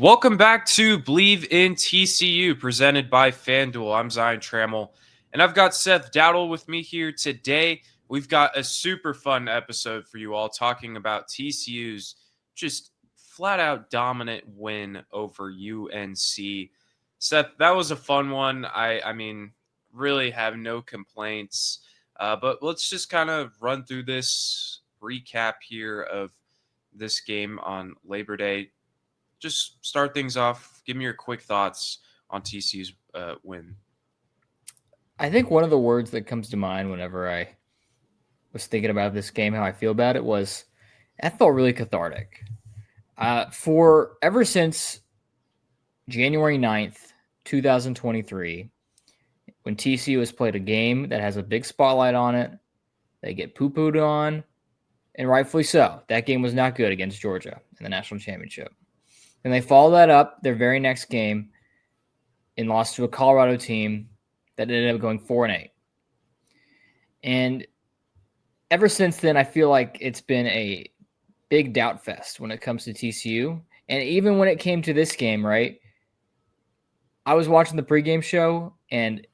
Welcome back to Believe in TCU, presented by FanDuel. I'm Zion Trammell, and I've got Seth Dowdle with me here today. We've got a super fun episode for you all, talking about TCU's just flat-out dominant win over UNC. Seth, that was a fun one. I mean, really have no complaints. But let's just kind of run through this recap here of this game on Labor Day. Just start things off. Give me your quick thoughts on TCU's win. I think one of the words that comes to mind whenever I was thinking about this game, how I feel about it, was that felt really cathartic. For ever since January 9th, 2023, when TCU has played a game that has a big spotlight on it, they get poo-pooed on, and rightfully so. That game was not good against Georgia in the national championship. And they follow that up their very next game and lost to a Colorado team that ended up going 4-8. And ever since then, I feel like it's been a big doubt fest when it comes to TCU. And even when it came to this game, right, I was watching the pregame show, and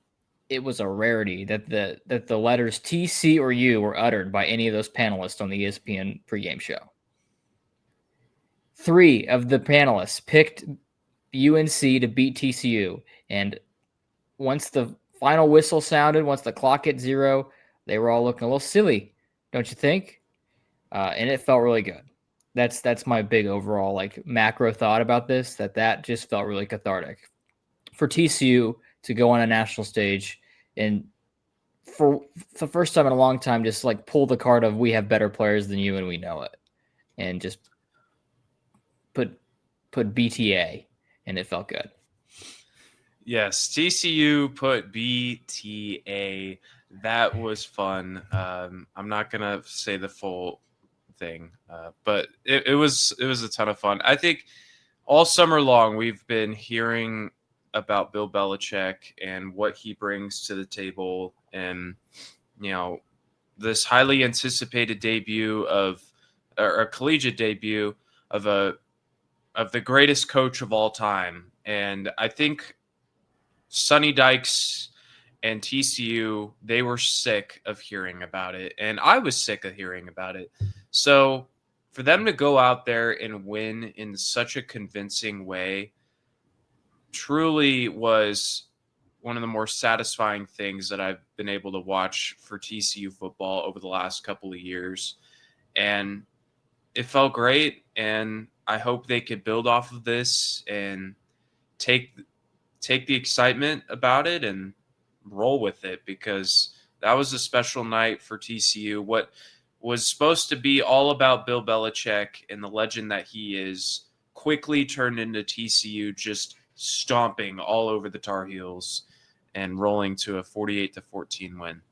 it was a rarity that the letters T, C, or U were uttered by any of those panelists on the ESPN pregame show. 3 of the panelists picked UNC to beat TCU. And once the final whistle sounded, once the clock hit 0, they were all looking a little silly, don't you think? And it felt really good. That's my big overall macro thought about this. That just felt really cathartic for TCU to go on a national stage and for the first time in a long time, just pull the card of we have better players than you and we know it, and just put BTA, and it felt good. Yes, TCU put BTA. That was fun. I'm not gonna say the full thing, but it was a ton of fun. I think all summer long we've been hearing about Bill Belichick and what he brings to the table, and this highly anticipated debut of or a collegiate debut of the greatest coach of all time. And I think Sonny Dykes and TCU, they were sick of hearing about it, and I was sick of hearing about it. So for them to go out there and win in such a convincing way truly was one of the more satisfying things that I've been able to watch for TCU football over the last couple of years. And it felt great, and I hope they could build off of this and take the excitement about it and roll with it, because that was a special night for TCU. What was supposed to be all about Bill Belichick and the legend that he is quickly turned into TCU just stomping all over the Tar Heels and rolling to a 48-14 win.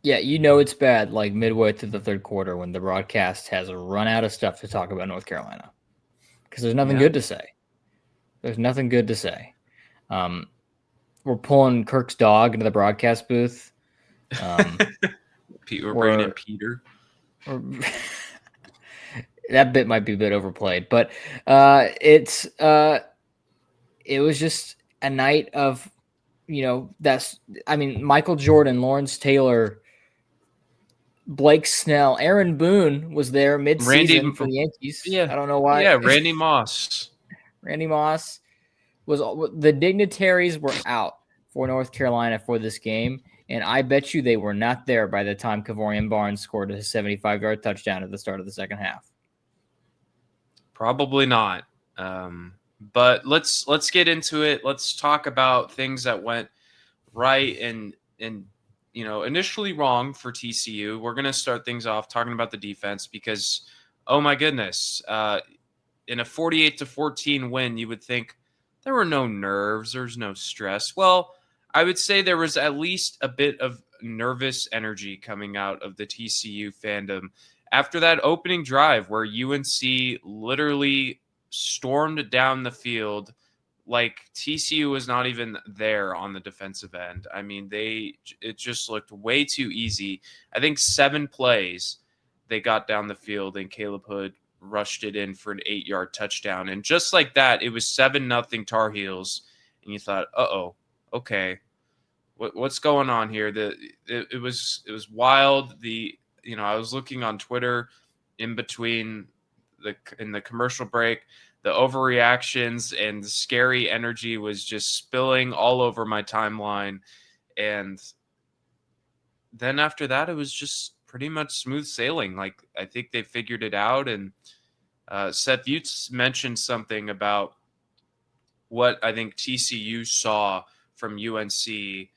Yeah, it's bad midway through the third quarter when the broadcast has run out of stuff to talk about North Carolina, because there's nothing good to say. There's nothing good to say. We're pulling Kirk's dog into the broadcast booth. We're bringing in Peter. That bit might be a bit overplayed, but it was just a night of, Michael Jordan, Lawrence Taylor, Blake Snell, Aaron Boone was there mid-season for the Yankees. Yeah, I don't know why. Yeah, Randy Moss. Randy Moss the dignitaries were out for North Carolina for this game, and I bet you they were not there by the time Kavorian Barnes scored a 75-yard touchdown at the start of the second half. Probably not. But let's get into it. Let's talk about things that went right and initially wrong for TCU. We're going to start things off talking about the defense because, oh my goodness, in a 48-14 win, you would think there were no nerves, there's no stress. Well, I would say there was at least a bit of nervous energy coming out of the TCU fandom after that opening drive where UNC literally stormed down the field like TCU was not even there on the defensive end. I mean, it just looked way too easy. I think 7 plays they got down the field and Caleb Hood rushed it in for an 8-yard touchdown. And just like that, it was 7-0 Tar Heels. And you thought, okay, what's going on here? It was wild. I was looking on Twitter in between in the commercial break. The overreactions and the scary energy was just spilling all over my timeline. And then after that, it was just pretty much smooth sailing. Like, I think they figured it out. And Seth, you mentioned something about what I think TCU saw from UNC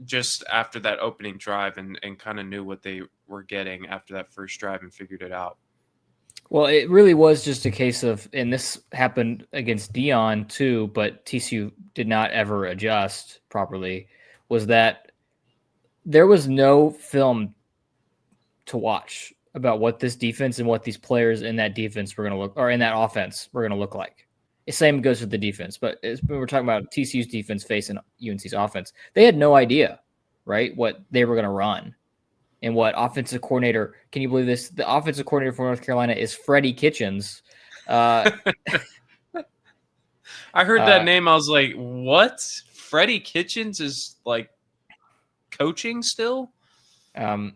just after that opening drive, and kind of knew what they were getting after that first drive and figured it out. Well, it really was just a case of, and this happened against Dion too, but TCU did not ever adjust properly, was that there was no film to watch about what this defense and what these players in that defense were going to look, or in that offense were going to look like. The same goes with the defense, but we're talking about TCU's defense facing UNC's offense. They had no idea, right, what they were going to run. And what offensive coordinator, can you believe this? The offensive coordinator for North Carolina is Freddie Kitchens. I heard that name. I was like, what? Freddie Kitchens is like coaching still? And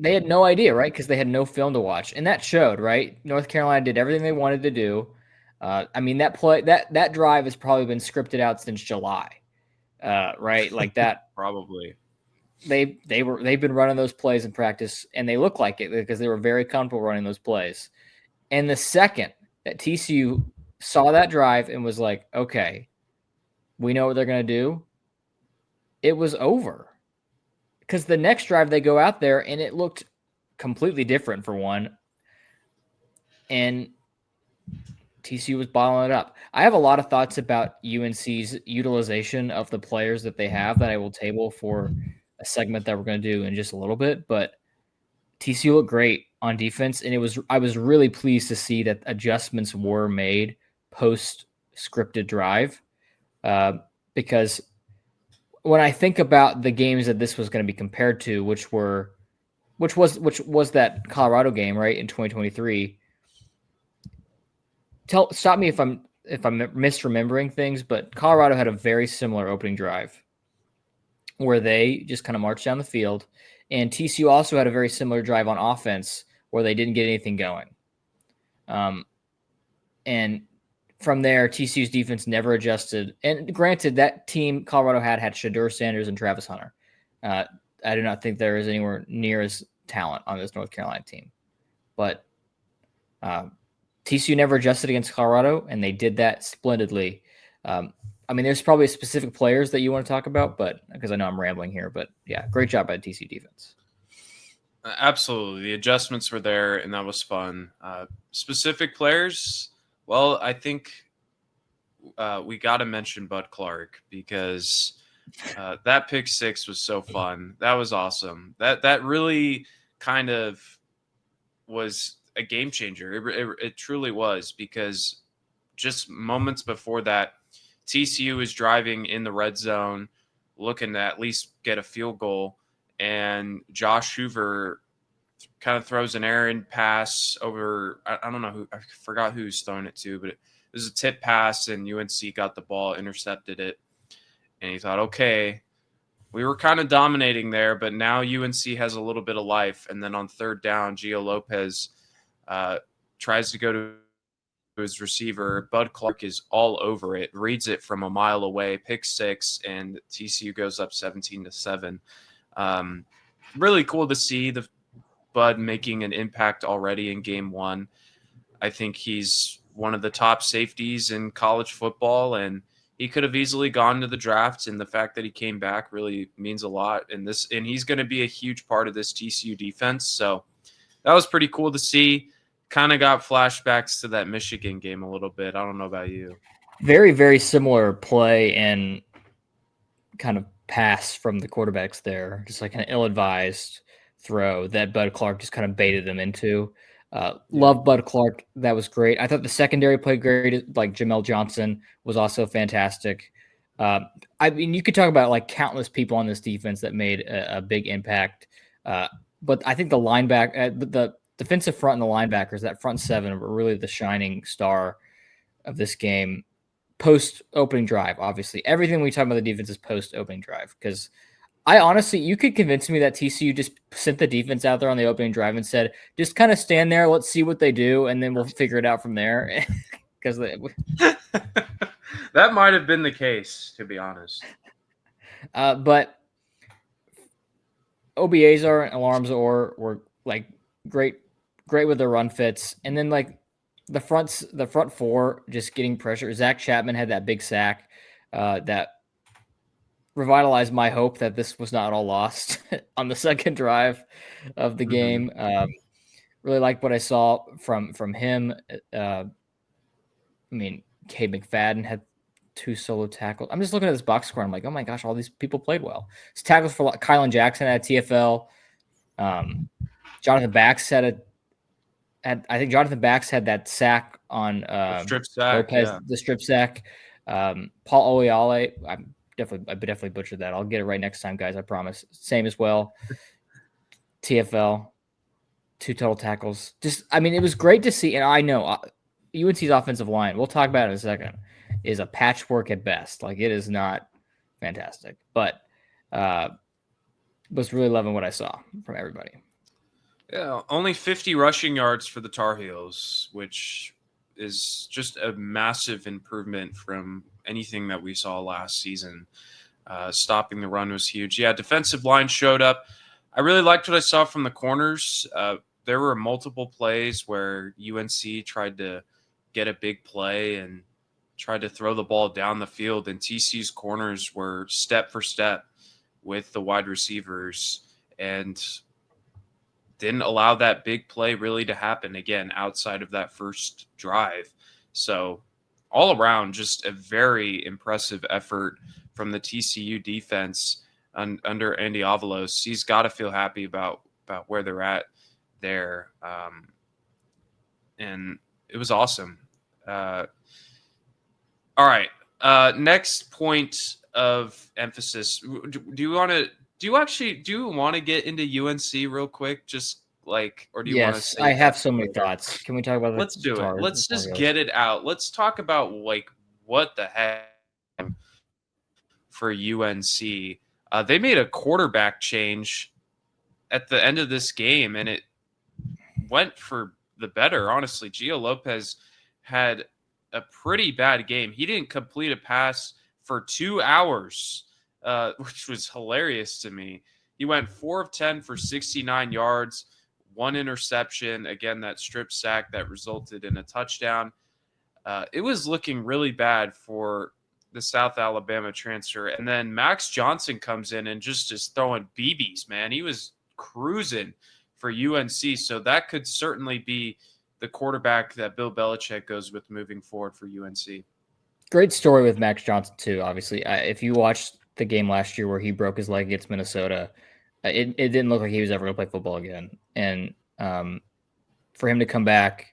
they had no idea, right? Because they had no film to watch. And that showed, right? North Carolina did everything they wanted to do. That drive has probably been scripted out since July, right? Like that. Probably. They've been running those plays in practice, and they look like it because they were very comfortable running those plays. And the second that TCU saw that drive and was like, okay, we know what they're going to do, it was over. Because the next drive they go out there and it looked completely different for one. And TCU was bottling it up. I have a lot of thoughts about UNC's utilization of the players that they have that I will table for a segment that we're going to do in just a little bit. But TCU looked great on defense, and I was really pleased to see that adjustments were made post scripted drive, because when I think about the games that this was going to be compared to, which was that Colorado game, right, in 2023. Stop me if I'm misremembering things, but Colorado had a very similar opening drive where they just kind of marched down the field, and TCU also had a very similar drive on offense where they didn't get anything going. And from there, TCU's defense never adjusted. And granted, that team Colorado had Shadur Sanders and Travis Hunter. I do not think there is anywhere near as talent on this North Carolina team. But TCU never adjusted against Colorado, and they did that splendidly. There's probably specific players that you want to talk about, but because I know I'm rambling here. But yeah, great job by the TCU defense. Absolutely. The adjustments were there, and that was fun. Specific players, well, I think we got to mention Bud Clark, because that pick six was so fun. That was awesome. That really kind of was a game changer. It truly was, because just moments before that, TCU was driving in the red zone, looking to at least get a field goal, and Josh Hoover kind of throws an errant pass over. I don't know I forgot who's throwing it to, but it was a tip pass, and UNC got the ball, intercepted it, and he thought, okay, we were kind of dominating there, but now UNC has a little bit of life. And then on third down, Gio Lopez tries to go to his receiver. Bud Clark is all over it, reads it from a mile away, pick six, and TCU goes up 17-7. Really cool to see the Bud making an impact already in game one. I think he's one of the top safeties in college football, and he could have easily gone to the draft, and the fact that he came back really means a lot. And he's going to be a huge part of this TCU defense. So that was pretty cool to see. Kind of got flashbacks to that Michigan game a little bit. I don't know about you. Very, very similar play and kind of pass from the quarterbacks there. Just like an ill-advised throw that Bud Clark just kind of baited them into. Love Bud Clark. That was great. I thought the secondary played great. Like Jamel Johnson was also fantastic. You could talk about like countless people on this defense that made a big impact. But I think the linebacker, defensive front and the linebackers, that front seven, were really the shining star of this game. Post opening drive, obviously, everything we talk about the defense is post opening drive, because I honestly, you could convince me that TCU just sent the defense out there on the opening drive and said, just kind of stand there, let's see what they do, and then we'll figure it out from there. Because that might have been the case, to be honest. But Obiazar and Alarmzor were like great with their run fits, and then like the front four just getting pressure. Zach Chapman had that big sack that revitalized my hope that this was not all lost on the second drive of the game. Really liked what I saw from him. I mean, Cade McFadden had 2 solo tackles. I'm just looking at this box score. I'm like, oh my gosh, all these people played well. It's tackles for Kylan Jackson at TFL. Jonathan Bax I think Jonathan Bax had that sack on strip sack, Lopez, the strip sack. Paul Oyale, I definitely butchered that. I'll get it right next time, guys. I promise. Same as well. TFL, 2 total tackles. Just, I mean, it was great to see. And I know UNC's offensive line, we'll talk about it in a second, is a patchwork at best. Like, it is not fantastic, but was really loving what I saw from everybody. Yeah, only 50 rushing yards for the Tar Heels, which is just a massive improvement from anything that we saw last season. Stopping the run was huge. Yeah, defensive line showed up. I really liked what I saw from the corners. There were multiple plays where UNC tried to get a big play and tried to throw the ball down the field, and TCU's corners were step for step with the wide receivers and didn't allow that big play really to happen again outside of that first drive. So all around, just a very impressive effort from the TCU defense under Andy Avalos. He's got to feel happy about where they're at there. And it was awesome. All right. Next point of emphasis. Do you want to get into UNC real quick? Just like, or do you want to say? I have so many thoughts. Can we talk about? Let's do it. Let's just get it out. Let's talk about like what the heck for UNC. They made a quarterback change at the end of this game, and it went for the better. Honestly, Gio Lopez had a pretty bad game. He didn't complete a pass for 2 hours, which was hilarious to me. He went 4 of 10 for 69 yards, 1 interception. Again, that strip sack that resulted in a touchdown. It was looking really bad for the South Alabama transfer. And then Max Johnson comes in and just is throwing BBs, man. He was cruising for UNC. So that could certainly be the quarterback that Bill Belichick goes with moving forward for UNC. Great story with Max Johnson too. Obviously, if you watched the game last year where he broke his leg against Minnesota, it didn't look like he was ever going to play football again. And for him to come back,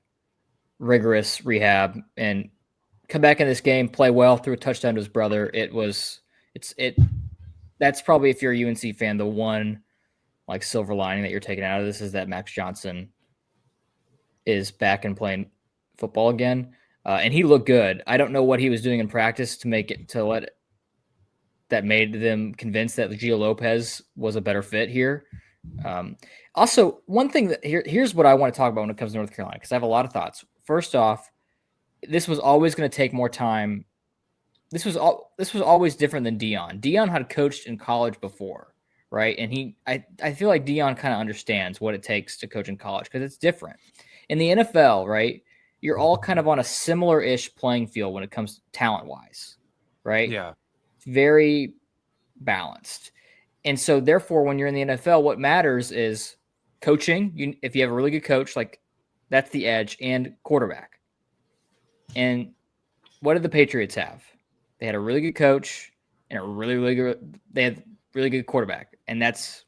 rigorous rehab, and come back in this game, play well, threw a touchdown to his brother. That's probably, if you're a UNC fan, the one like silver lining that you're taking out of this is that Max Johnson is back and playing football again. And he looked good. I don't know what he was doing in practice that made them convinced that Gio Lopez was a better fit here. Also, one thing that here's what I want to talk about when it comes to North Carolina, because I have a lot of thoughts. First off, this was always going to take more time. This was always different than Deion. Deion had coached in college before, right? And I feel like Deion kind of understands what it takes to coach in college, because it's different. In the NFL, right, you're all kind of on a similar-ish playing field when it comes to talent-wise, right? Yeah. It's very balanced. And so, therefore, when you're in the NFL, what matters is coaching. If you have a really good coach, like, that's the edge, and quarterback. And what did the Patriots have? They had a really good coach and they had really good quarterback, and that's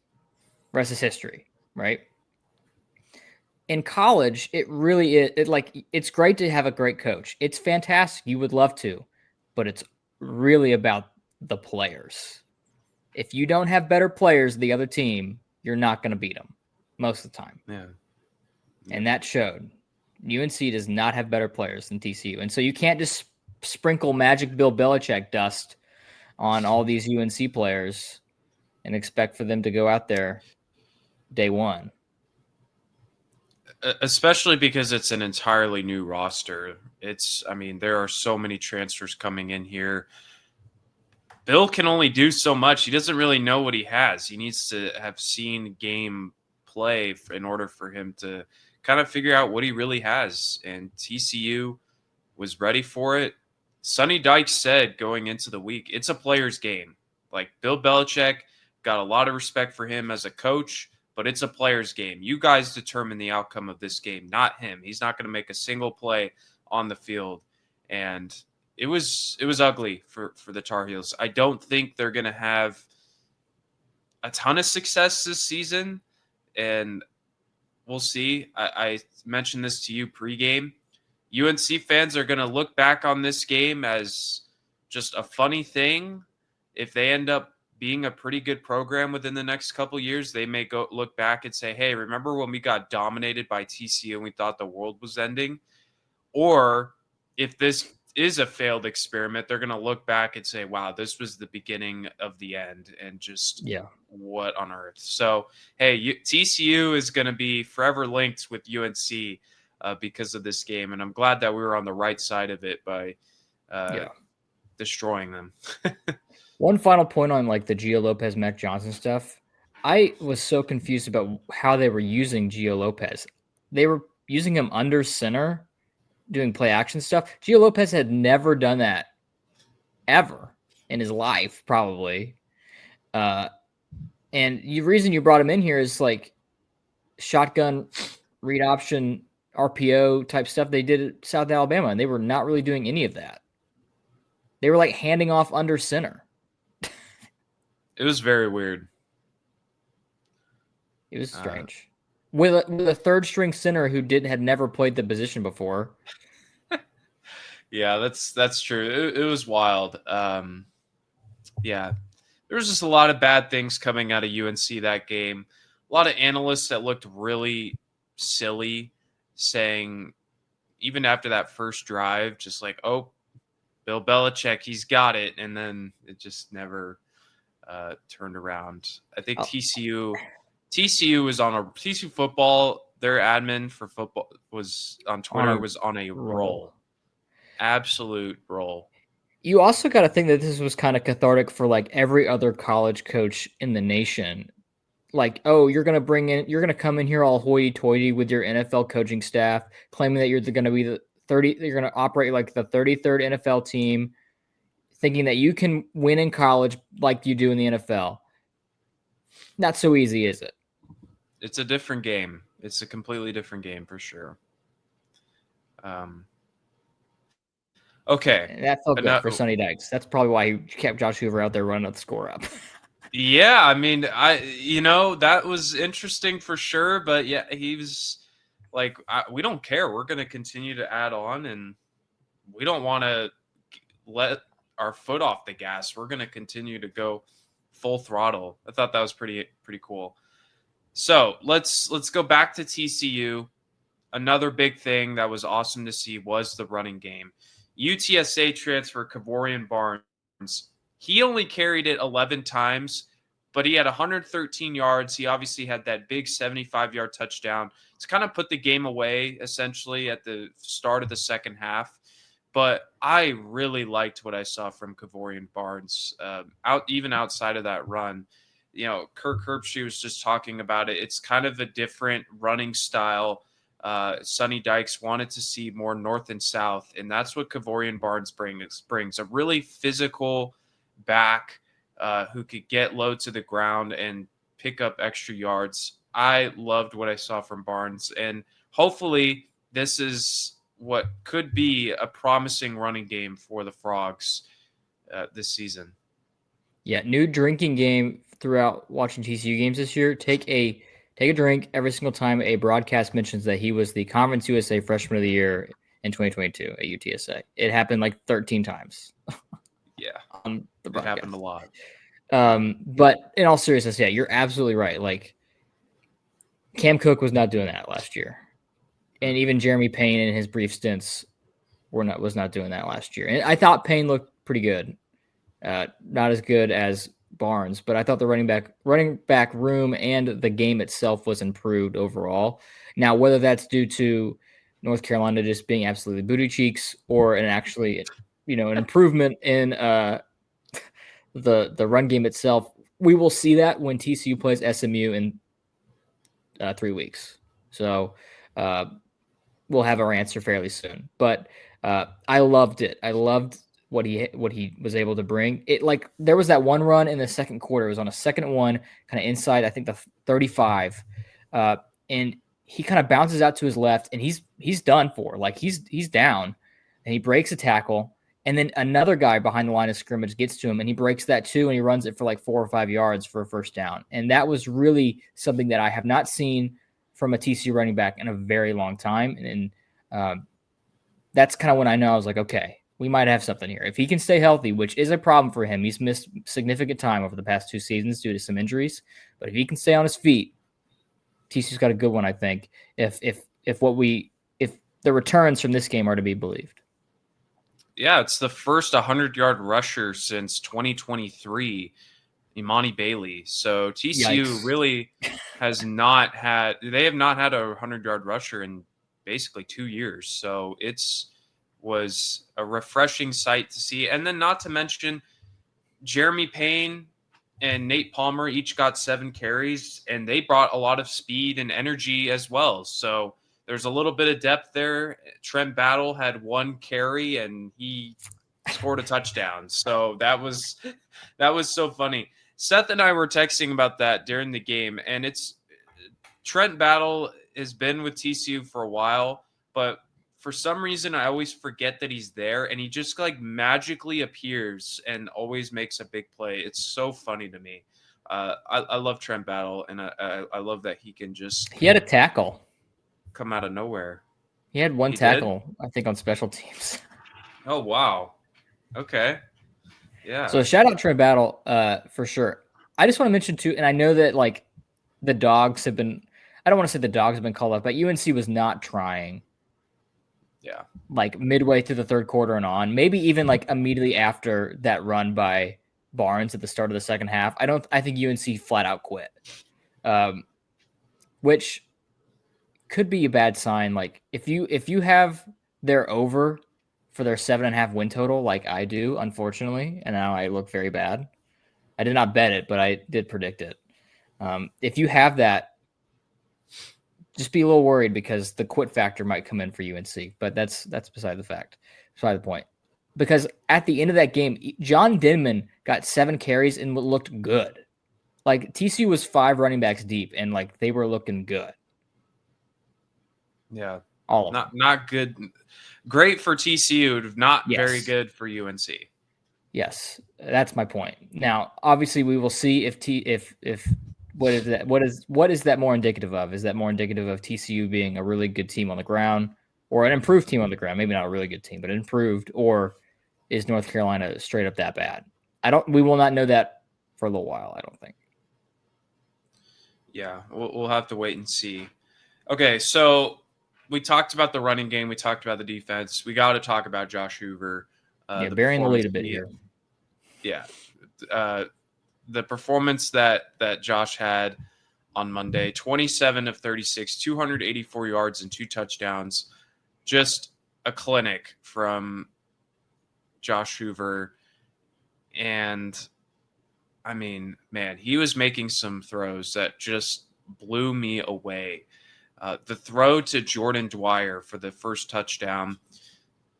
rest is history, right? In college, it really is. It's great to have a great coach. It's fantastic. You would love to, but it's really about the players. If you don't have better players than the other team, you're not going to beat them most of the time. Yeah. and that showed. UNC does not have better players than TCU, and so you can't just sprinkle magic Bill Belichick dust on all these UNC players and expect for them to go out there day one. Especially because it's an entirely new roster. I mean, there are so many transfers coming in here. Bill can only do so much. He doesn't really know what he has. He needs to have seen game play in order for him to kind of figure out what he really has. And TCU was ready for it. Sonny Dykes said going into the week, it's a player's game. Like Bill Belichick got a lot of respect for him as a coach, but it's a player's game. You guys determine the outcome of this game, not him. He's not going to make a single play on the field. And it was ugly for the Tar Heels. I don't think they're going to have a ton of success this season, and we'll see. I mentioned this to you pregame. UNC fans are going to look back on this game as just a funny thing. If they end up being a pretty good program within the next couple years, they may go look back and say, hey, remember when we got dominated by TCU and we thought the world was ending? Or if this is a failed experiment, they're going to look back and say, wow, this was the beginning of the end, and just what on earth. So, hey, TCU is going to be forever linked with UNC because of this game, and I'm glad that we were on the right side of it by destroying them. One final point on like the Gio Lopez, Mac Johnson stuff. I was so confused about how they were using Gio Lopez. They were using him under center, doing play action stuff. Gio Lopez had never done that ever in his life, probably. And the reason you brought him in here is like shotgun, read option, RPO type stuff they did at South Alabama, and they were not really doing any of that. They were like handing off under center. It was very weird. It was strange. With a third string center who had never played the position before. Yeah, that's true. It was wild. Yeah, there was just a lot of bad things coming out of UNC that game. A lot of analysts that looked really silly, saying even after that first drive, just like, oh, Bill Belichick, he's got it, and then it just never turned around. I think TCU was on a TCU football. Their admin for football was on Twitter was on a roll. Absolute roll. You also got to think that this was kind of cathartic for like every other college coach in the nation. Like, oh, you're going to come in here all hoity-toity with your NFL coaching staff, claiming that you're going to be you're going to operate like the 33rd NFL team, thinking that you can win in college like you do in the NFL. Not so easy, is it? It's a different game. It's a completely different game for sure. Okay. And that felt good for Sonny Dykes. That's probably why he kept Josh Hoover out there running the score up. Yeah, I mean, that was interesting for sure, but yeah, he was like, we don't care. We're going to continue to add on, and we don't want to let our foot off the gas. We're going to continue to go full throttle. I thought that was pretty cool. So let's go back to TCU. Another big thing that was awesome to see was the running game. UTSA transfer Kavorian Barnes. He only carried it 11 times, but he had 113 yards. He obviously had that big 75-yard touchdown to kind of put the game away, essentially, at the start of the second half. But I really liked what I saw from Kavorian Barnes, even outside of that run. Kirk Herbstreit was just talking about it. It's kind of a different running style. Sonny Dykes wanted to see more north and south, and that's what Kavorian Barnes brings a really physical back who could get low to the ground and pick up extra yards. I loved what I saw from Barnes, and hopefully this is what could be a promising running game for the Frogs this season. Yeah, new drinking game throughout watching TCU games this year. Take a drink every single time a broadcast mentions that he was the Conference USA Freshman of the Year in 2022 at UTSA. It happened like 13 times. Yeah, it happened a lot. But in all seriousness, yeah, you're absolutely right. Like Cam Cook was not doing that last year. And even Jeremy Payne in his brief stints was not doing that last year. And I thought Payne looked pretty good. Not as good as Barnes, but I thought the running back room and the game itself was improved overall. Now, whether that's due to North Carolina just being absolutely booty cheeks or an improvement in the run game itself, we will see that when TCU plays SMU in 3 weeks. So we'll have our answer fairly soon. But I loved it. I loved what he was able to bring. It like there was that one run in the second quarter. It was on a 2nd and 1, kind of inside, I think the 35, and he kind of bounces out to his left, and he's done for. Like he's down, and he breaks a tackle, and then another guy behind the line of scrimmage gets to him, and he breaks that too, and he runs it for like 4 or 5 yards for a first down. And that was really something that I have not seen from a TCU running back in a very long time, and that's kind of when I know I was like, okay, we might have something here. If he can stay healthy, which is a problem for him, he's missed significant time over the past 2 seasons due to some injuries. But if he can stay on his feet, TCU's got a good one, I think. If the returns from this game are to be believed. Yeah, it's the first 100-yard rusher since 2023, Imani Bailey. So TCU Yikes. really have not had a 100-yard rusher in basically 2 years. So was a refreshing sight to see. And then not to mention Jeremy Payne and Nate Palmer each got 7 carries, and they brought a lot of speed and energy as well. So there's a little bit of depth there. Trent Battle had 1 carry, and he scored a touchdown. So that was so funny. Seth and I were texting about that during the game, and Trent Battle has been with TCU for a while, but for some reason I always forget that he's there, and he just like magically appears and always makes a big play. It's so funny to me. I love Trent Battle, and I love that he can just He had a tackle. come out of nowhere. He had 1 tackle, I think, on special teams. Oh, wow. Okay. Yeah. So shout out Trent Battle for sure. I just want to mention too, and I know that like the dogs have been, I don't want to say the dogs have been called up, but UNC was not trying. Yeah. Like midway through the 3rd quarter and on, maybe even like immediately after that run by Barnes at the start of the 2nd half. I think UNC flat out quit, which could be a bad sign. Like if you have their over for their 7.5 win total, like I do, unfortunately, and now I look very bad. I did not bet it, but I did predict it. If you have that, just be a little worried because the quit factor might come in for UNC, but that's beside the fact, beside the point. Because at the end of that game, John Denman got 7 carries and looked good. Like TCU was 5 running backs deep, and like they were looking good. Yeah, all of them. Not good. Great for TCU, not very good for UNC. Yes, that's my point. Now, obviously, we will see if what is that? What is that more indicative of? Is that more indicative of TCU being a really good team on the ground, or an improved team on the ground? Maybe not a really good team, but improved. Or is North Carolina straight up that bad? We will not know that for a little while, I don't think. Yeah, we'll have to wait and see. Okay, so we talked about the running game. We talked about the defense. We got to talk about Josh Hoover. Bearing the lead a bit here. Yeah. The performance that Josh had on Monday, 27 of 36, 284 yards and 2 touchdowns. Just a clinic from Josh Hoover. And I mean, man, he was making some throws that just blew me away. The throw to Jordan Dwyer for the first touchdown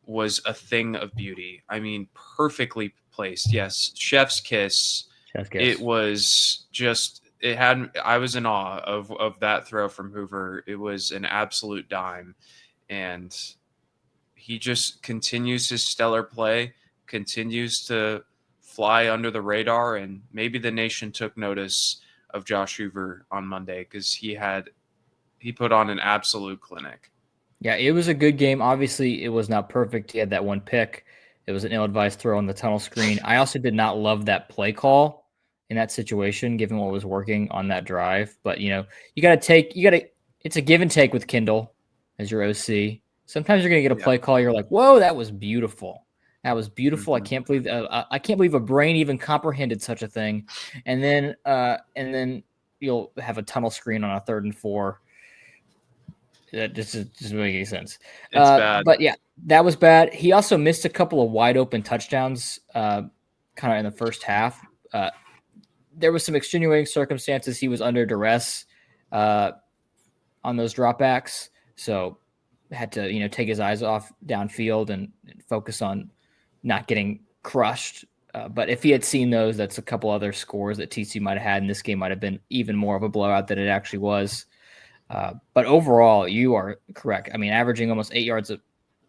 was a thing of beauty. I mean, perfectly placed. Yes, chef's kiss. It was just I was in awe of that throw from Hoover. It was an absolute dime, and he just continues his stellar play, continues to fly under the radar, and maybe the nation took notice of Josh Hoover on Monday because he put on an absolute clinic. Yeah, it was a good game. Obviously, it was not perfect. He had that 1 pick. It was an ill-advised throw on the tunnel screen. I also did not love that play call in that situation, given what was working on that drive. But, it's a give and take with Kendall. as your OC. Sometimes you're going to get a Yeah. play call. You're like, whoa, that was beautiful. That was beautiful. Mhm. I can't believe a brain even comprehended such a thing. And then you'll have a tunnel screen on a 3rd and 4. That just doesn't make any sense. It's bad. But yeah, that was bad. He also missed a couple of wide open touchdowns, kind of in the first half. There was some extenuating circumstances. He was under duress on those dropbacks, so had to take his eyes off downfield and focus on not getting crushed. But if he had seen those, that's a couple other scores that TC might have had, and this game might have been even more of a blowout than it actually was. But overall, you are correct. I mean, averaging almost 8 yards a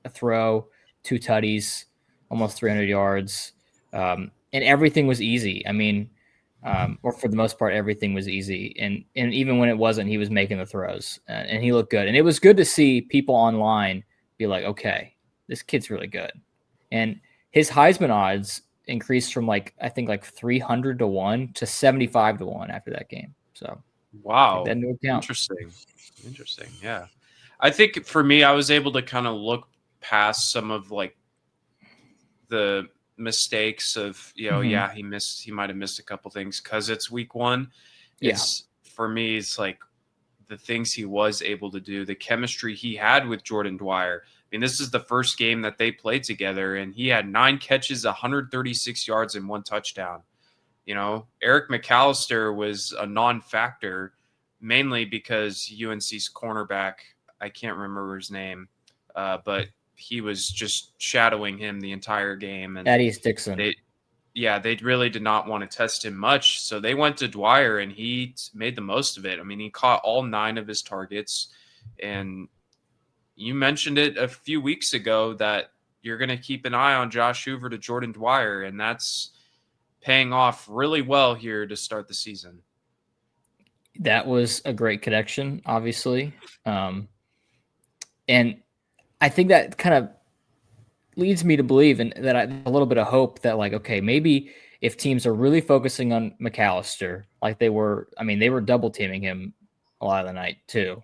throw, 2 tutties, almost 300 yards, and everything was easy. I mean, or for the most part, everything was easy. And even when it wasn't, he was making the throws, and he looked good. And it was good to see people online be like, okay, this kid's really good. And his Heisman odds increased from I think 300 to 1 to 75 to 1 after that game. So take that Wow. into account. Interesting. Yeah. I think for me, I was able to kind of look past some of the mistakes of, Mhm. he might have missed a couple things because it's week 1. Yeah. It's for me, it's like the things he was able to do, the chemistry he had with Jordan Dwyer. I mean, this is the first game that they played together, and he had 9 catches, 136 yards, and 1 touchdown. Eric McAllister was a non-factor, mainly because UNC's cornerback, I can't remember his name, but he was just shadowing him the entire game, and Eddie Dixon. they really did not want to test him much, so they went to Dwyer, and he made the most of it. I mean, he caught all 9 of his targets, and you mentioned it a few weeks ago that you're going to keep an eye on Josh Hoover to Jordan Dwyer, and that's paying off really well here to start the season. That was a great connection, obviously. And I think that kind of leads me to believe and that a little bit of hope that okay, maybe if teams are really focusing on McAllister like they were, I mean, they were double teaming him a lot of the night too.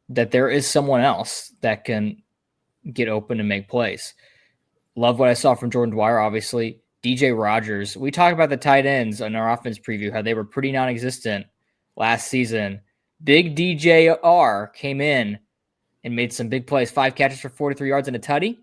That there is someone else that can get open and make plays. Love what I saw from Jordan Dwyer, obviously. DJ Rogers. We talked about the tight ends in our offense preview, how they were pretty non existent last season. Big DJR came in and made some big plays. 5 catches for 43 yards and a tutty.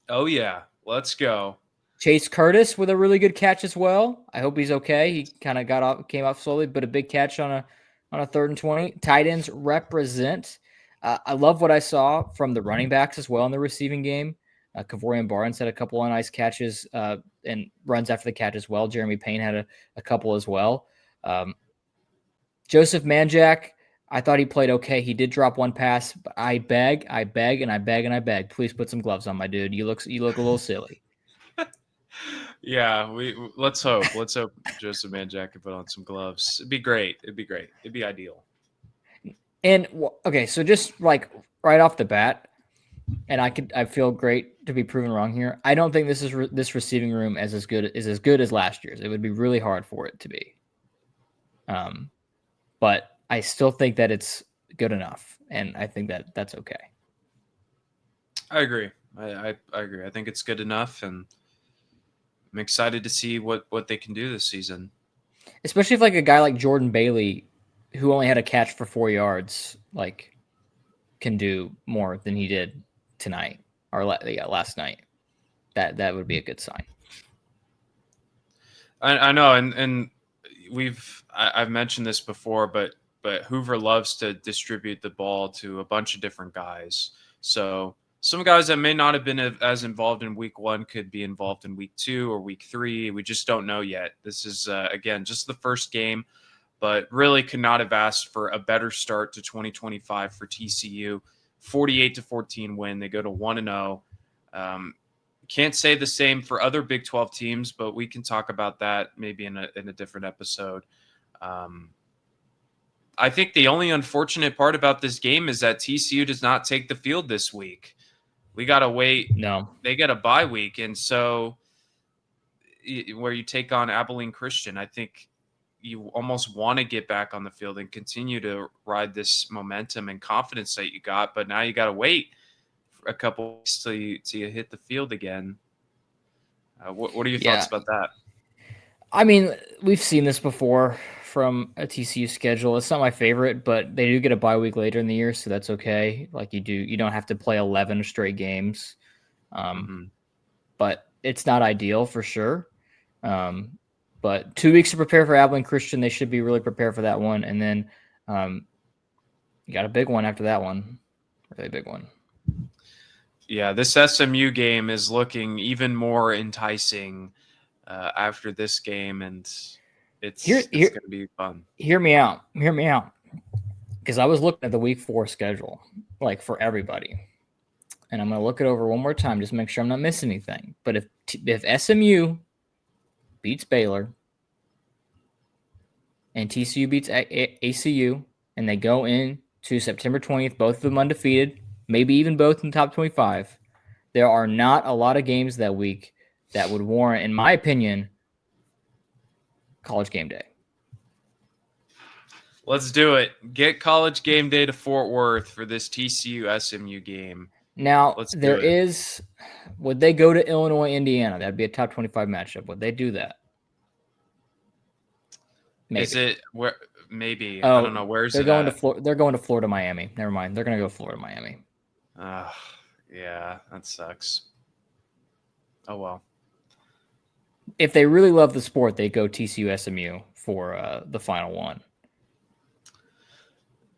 Oh, yeah. Let's go. Chase Curtis with a really good catch as well. I hope he's okay. He kind of came off slowly, but a big catch on a 3rd and 20. Tight ends represent. I love what I saw from the running backs as well in the receiving game. Kavorian Barnes had a couple of nice catches and runs after the catch as well. Jeremy Payne had a couple as well. Joseph Manjack, I thought he played okay. He did drop 1 pass, but I beg, and I beg. Please put some gloves on, my dude. You look a little silly. Yeah, let's hope. Let's hope Joseph Manjack can put on some gloves. It'd be great. It'd be ideal. And okay, so just right off the bat, and I feel great to be proven wrong here. I don't think this receiving room is as good as last year's. It would be really hard for it to be. But I still think that it's good enough, and I think that that's okay. I agree. I agree. I think it's good enough, and I'm excited to see what they can do this season. Especially if a guy like Jordan Bailey, who only had a catch for 4 yards, can do more than he did tonight or last night. That would be a good sign. I know, and I've mentioned this before, but Hoover loves to distribute the ball to a bunch of different guys. So some guys that may not have been as involved in week 1 could be involved in week 2 or week 3. We just don't know yet. This is again just the first game, but really could not have asked for a better start to 2025 for TCU. 48-14 win. They go to 1-0. Can't say the same for other Big 12 teams, but we can talk about that maybe in a different episode. I think the only unfortunate part about this game is that TCU does not take the field this week. We got to wait. No. They get a bye week. And so where you take on Abilene Christian, I think, you almost want to get back on the field and continue to ride this momentum and confidence that you got, but now you got to wait for a couple weeks till you hit the field again. What are your thoughts Yeah. about that? I mean, we've seen this before from a TCU schedule. It's not my favorite, but they do get a bye week later in the year, so that's okay. Like you don't have to play 11 straight games. Mm-hmm. But it's not ideal for sure. But 2 weeks to prepare for Abilene Christian, they should be really prepared for that one, and then you got a big one after that one, really big one. Yeah, this SMU game is looking even more enticing after this game, and it's going to be fun. Hear me out, because I was looking at the week 4 schedule, like for everybody, and I'm going to look it over one more time just to make sure I'm not missing anything. But if SMU beats Baylor and TCU beats ACU, and they go into September 20th, both of them undefeated, maybe even both in the top 25, there are not a lot of games that week that would warrant, in my opinion, College Game Day. Let's do it. Get College Game Day to Fort Worth for this TCU SMU game. Now, would they go to Illinois, Indiana? That'd be a top 25 matchup. Would they do that? Maybe. Is it where? Maybe. I don't know. Where's they're going to They're going to Florida, Miami. Never mind. They're going to go Florida, Miami. Yeah, that sucks. Oh well. If they really love the sport, they go TCU SMU for the final one.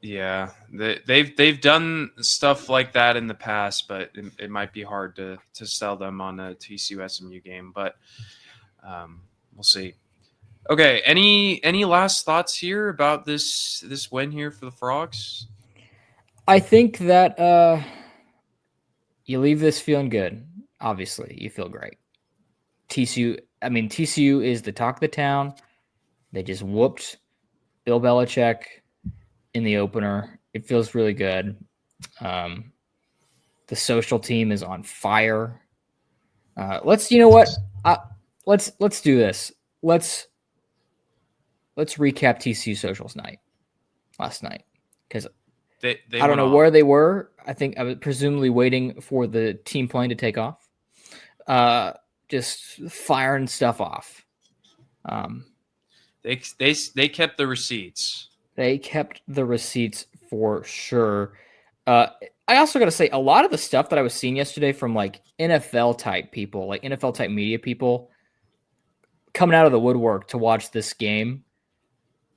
Yeah, they've done stuff like that in the past, but it might be hard to sell them on a TCU SMU game. But we'll see. Okay, any last thoughts here about this win here for the Frogs? I think that you leave this feeling good. Obviously, you feel great. TCU is the talk of the town. They just whooped Bill Belichick in the opener. It feels really good. The social team is on fire. Let's do this. Let's recap TCU socials night last night, because I don't know where they were. I think I was presumably waiting for the team plane to take off. Just firing stuff off. They kept the receipts. They kept the receipts for sure. I also got to say, a lot of the stuff that I was seeing yesterday from like NFL type people, like NFL type media people, coming out of the woodwork to watch this game,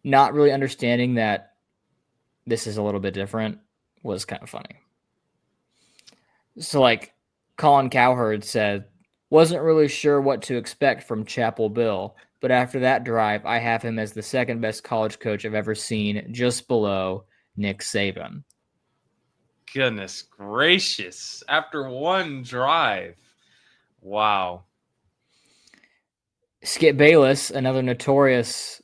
not really understanding that this is a little bit different, was kind of funny. So like Colin Cowherd said, wasn't really sure what to expect from Chapel Bill, but after that drive, I have him as the second best college coach I've ever seen, just below Nick Saban. Goodness gracious. After one drive. Wow. Skip Bayless, another notorious,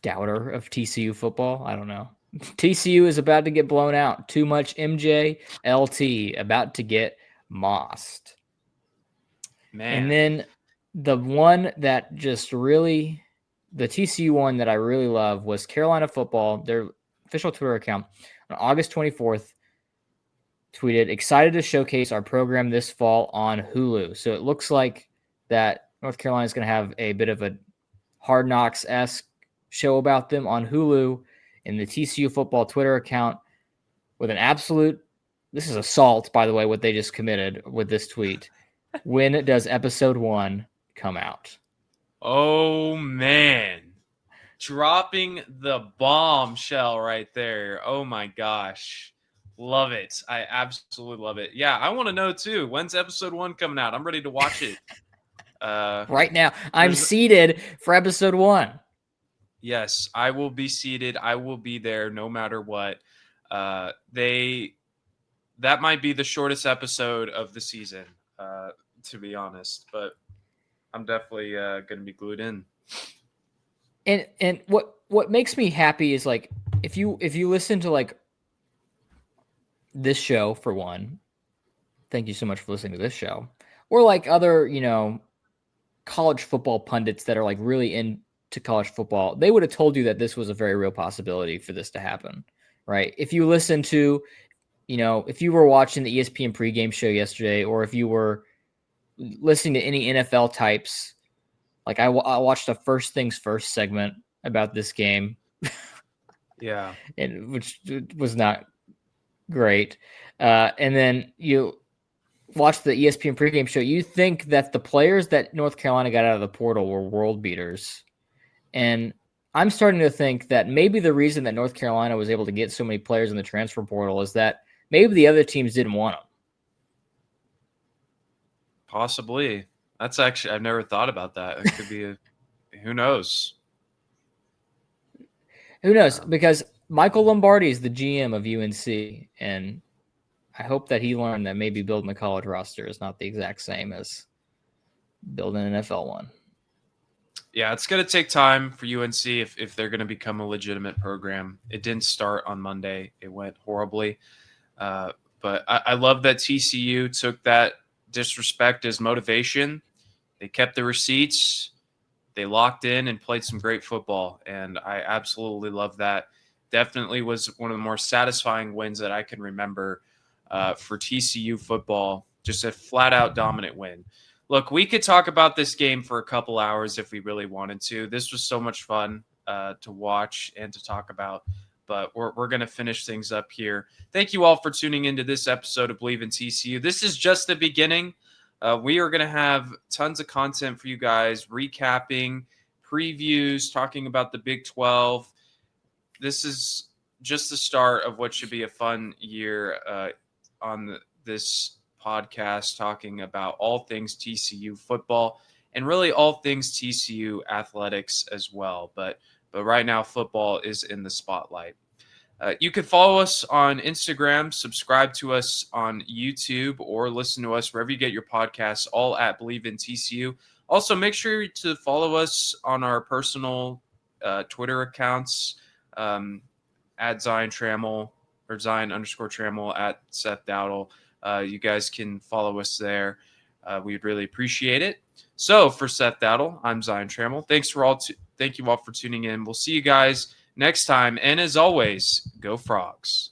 doubter of TCU football. I don't know. TCU is about to get blown out. Too much MJ, LT, about to get mossed. Man. And then the one that just really, the TCU one that I really love was Carolina football. Their official Twitter account on August 24th tweeted, excited to showcase our program this fall on Hulu. So it looks like that North Carolina is going to have a bit of a Hard Knocks-esque show about them on Hulu in the TCU football Twitter account with an absolute, this is assault, by the way, what they just committed with this tweet. When does episode 1 come out? Oh, man. Dropping the bombshell right there. Oh, my gosh. Love it. I absolutely love it. Yeah, I want to know, too. When's episode 1 coming out? I'm ready to watch it. Right now. I'm seated for episode 1. Yes, I will be seated. I will be there no matter what. That might be the shortest episode of the season, to be honest, but I'm definitely going to be glued in. And what makes me happy is like if you listen to like this show, for one, thank you so much for listening to this show, or like other college football pundits that are like really into college football, they would have told you that this was a very real possibility for this to happen, right? If you listen to, if you were watching the ESPN pregame show yesterday, or if you were listening to any NFL types, like I watched a First Things First segment about this game. Yeah. And which was not great. And then you watch the ESPN pregame show, you think that the players that North Carolina got out of the portal were world beaters. And I'm starting to think that maybe the reason that North Carolina was able to get so many players in the transfer portal is that maybe the other teams didn't want them. Possibly. That's actually, I've never thought about that. It could be who knows? Who knows? Because Michael Lombardi is the GM of UNC, and I hope that he learned that maybe building a college roster is not the exact same as building an NFL one. Yeah, it's going to take time for UNC if they're going to become a legitimate program. It didn't start on Monday. It went horribly. But I love that TCU took that disrespect as motivation. They kept the receipts. They locked in and played some great football, and I absolutely love that. Definitely was one of the more satisfying wins that I can remember for TCU football. Just a flat-out dominant win. Look, we could talk about this game for a couple hours if we really wanted to. This was so much fun to watch and to talk about, but we're going to finish things up here. Thank you all for tuning into this episode of Believe in TCU. This is just the beginning. We are going to have tons of content for you guys, recapping, previews, talking about the Big 12. This is just the start of what should be a fun year on this podcast, talking about all things TCU football and really all things TCU athletics as well. But right now, football is in the spotlight. You can follow us on Instagram, subscribe to us on YouTube, or listen to us wherever you get your podcasts, all at Believe in TCU. Also, make sure to follow us on our personal Twitter accounts, at Zion Trammell, or Zion_Trammell, at Seth Dowdle. You guys can follow us there. We'd really appreciate it. So for Seth Dowdle, I'm Zion Trammell. Thank you all for tuning in. We'll see you guys next time. And as always, go Frogs.